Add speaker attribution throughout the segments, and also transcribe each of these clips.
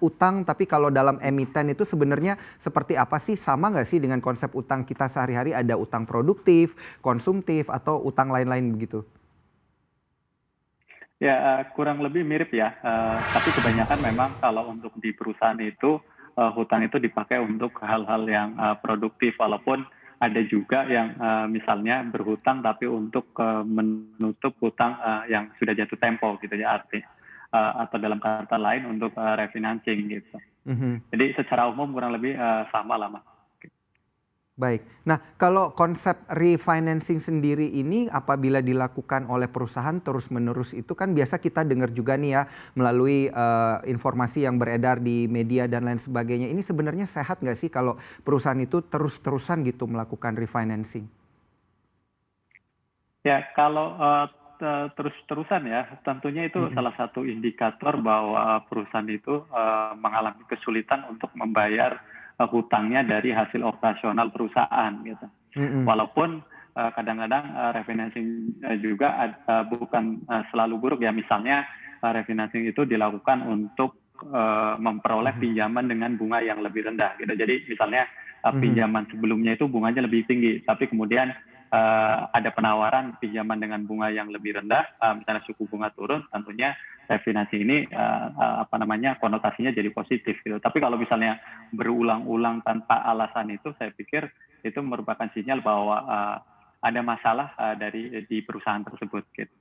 Speaker 1: utang, tapi kalau dalam emiten itu sebenarnya seperti apa sih? Sama nggak sih dengan konsep utang kita sehari-hari, ada utang produktif, konsumtif, atau utang lain-lain begitu?
Speaker 2: Ya, kurang lebih mirip ya, tapi kebanyakan memang kalau untuk di perusahaan itu, hutang itu dipakai untuk hal-hal yang, produktif walaupun ada juga yang, misalnya berhutang tapi untuk, menutup hutang, yang sudah jatuh tempo gitu ya atau dalam kata lain untuk, refinancing gitu.
Speaker 1: Mhm.
Speaker 2: Jadi secara umum kurang lebih, sama lah Mas.
Speaker 1: Baik. Nah, kalau konsep refinancing sendiri ini apabila dilakukan oleh perusahaan terus-menerus itu kan biasa kita dengar juga nih ya melalui informasi yang beredar di media dan lain sebagainya. Ini sebenarnya sehat nggak sih kalau perusahaan itu terus-terusan gitu melakukan refinancing?
Speaker 2: Ya, kalau, terus-terusan ya, tentunya itu
Speaker 1: Mhm,
Speaker 2: salah satu indikator bahwa perusahaan itu, mengalami kesulitan untuk membayar, hutangnya dari hasil operasional perusahaan gitu.
Speaker 1: mhm,
Speaker 2: Walaupun, kadang-kadang, refinancing, juga bukan, selalu buruk ya, misalnya, refinancing itu dilakukan untuk, memperoleh
Speaker 1: mhm,
Speaker 2: pinjaman dengan bunga yang lebih rendah gitu. Jadi misalnya,
Speaker 1: mhm,
Speaker 2: pinjaman sebelumnya itu bunganya lebih tinggi, tapi kemudian, ada penawaran pinjaman dengan bunga yang lebih rendah, misalnya suku bunga turun, tentunya refinansi ini, apa namanya, konotasinya jadi positif gitu. Tapi kalau misalnya berulang-ulang tanpa alasan itu, saya pikir itu merupakan sinyal bahwa, ada masalah, di perusahaan tersebut gitu.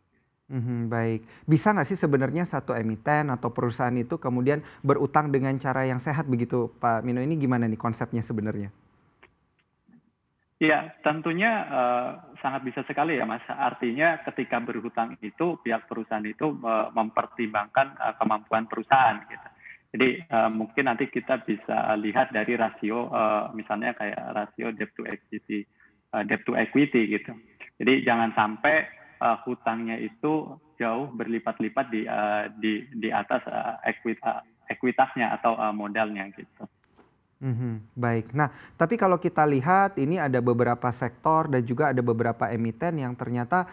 Speaker 1: mhm, baik. Bisa nggak sih sebenarnya satu emiten atau perusahaan itu kemudian berutang dengan cara yang sehat begitu, Pak Mino, ini gimana nih konsepnya sebenarnya?
Speaker 2: Iya, tentunya, sangat bisa sekali ya, Mas. Artinya ketika berhutang itu pihak perusahaan itu, mempertimbangkan, kemampuan perusahaan gitu. Jadi, mungkin nanti kita bisa lihat dari rasio, misalnya kayak rasio debt to equity gitu. Jadi jangan sampai, hutangnya itu jauh berlipat-lipat di atas, ekuitasnya atau, modalnya gitu.
Speaker 1: Mhm, baik. Nah, tapi kalau kita lihat ini ada beberapa sektor dan juga ada beberapa emiten yang ternyata,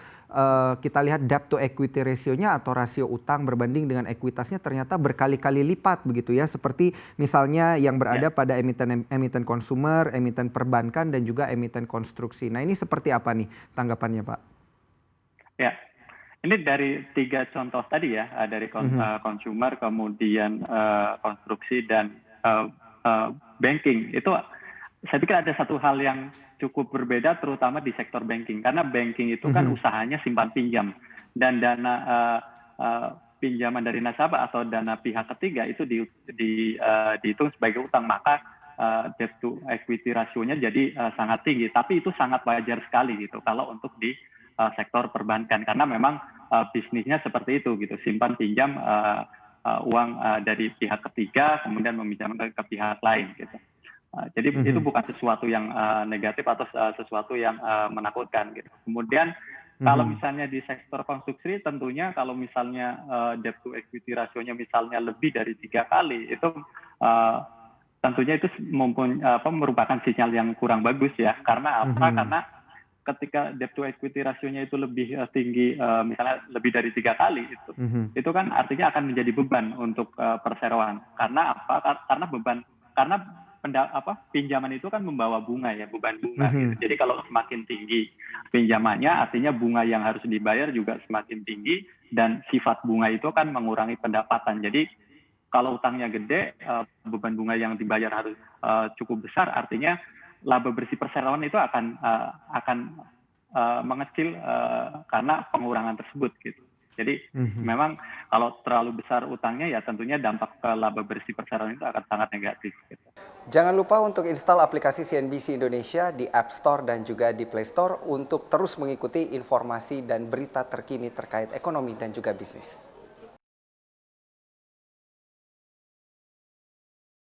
Speaker 1: kita lihat debt to equity ratio-nya atau rasio utang berbanding dengan ekuitasnya ternyata berkali-kali lipat begitu ya. Seperti misalnya yang
Speaker 2: Ya.
Speaker 1: berada pada emiten emiten konsumer, emiten perbankan dan juga emiten konstruksi. Nah, ini seperti apa nih tanggapannya, Pak?
Speaker 2: Ya, ini dari 3 contoh tadi ya, dari
Speaker 1: Mhm,
Speaker 2: consumer, kemudian, konstruksi dan, eee eee, banking. Itu saya pikir ada satu hal yang cukup berbeda terutama di sektor banking. Karena banking itu kan
Speaker 1: mhm,
Speaker 2: usahanya simpan pinjam dan dana, eee, pinjaman dari nasabah atau dana pihak ketiga itu dihitung sebagai utang. Maka, debt to equity rasionya jadi, sangat tinggi. Tapi itu sangat wajar sekali gitu kalau untuk di, sektor perbankan. Karena memang, bisnisnya seperti itu gitu, simpan pinjam, uang, dari pihak ketiga kemudian meminjamkan ke pihak lain gitu. Jadi itu
Speaker 1: mhm,
Speaker 2: bukan sesuatu yang, negatif atau sesuatu yang, menakutkan gitu. Kemudian kalau
Speaker 1: mhm,
Speaker 2: misalnya di sektor konstruksi tentunya kalau misalnya, debt to equity rasionya misalnya lebih dari 3 kali itu, eee, tentunya itu merupakan sinyal yang kurang bagus ya. Karena apa?
Speaker 1: mhm,
Speaker 2: Karena ketika debt to equity rasionya itu lebih, tinggi, misalnya lebih dari 3 kali
Speaker 1: mhm,
Speaker 2: itu kan artinya akan menjadi beban untuk, perseroan. Karena apa? Karena karena pinjaman itu kan membawa bunga ya, beban bunga gitu.
Speaker 1: mhm,
Speaker 2: Jadi kalau semakin tinggi pinjamannya, artinya bunga yang harus dibayar juga semakin tinggi dan sifat bunga itu kan mengurangi pendapatan. Jadi kalau utangnya gede, beban bunga yang dibayar harus, cukup besar, artinya laba bersih perseroan itu akan, mengecil, karena pengurangan tersebut gitu. Jadi
Speaker 1: mhm.
Speaker 2: memang kalau terlalu besar utangnya ya tentunya dampak ke laba bersih perseroan itu akan sangat negatif gitu.
Speaker 1: Jangan lupa untuk install aplikasi CNBC Indonesia di App Store dan juga di Play Store untuk terus mengikuti informasi dan berita terkini terkait ekonomi dan juga bisnis.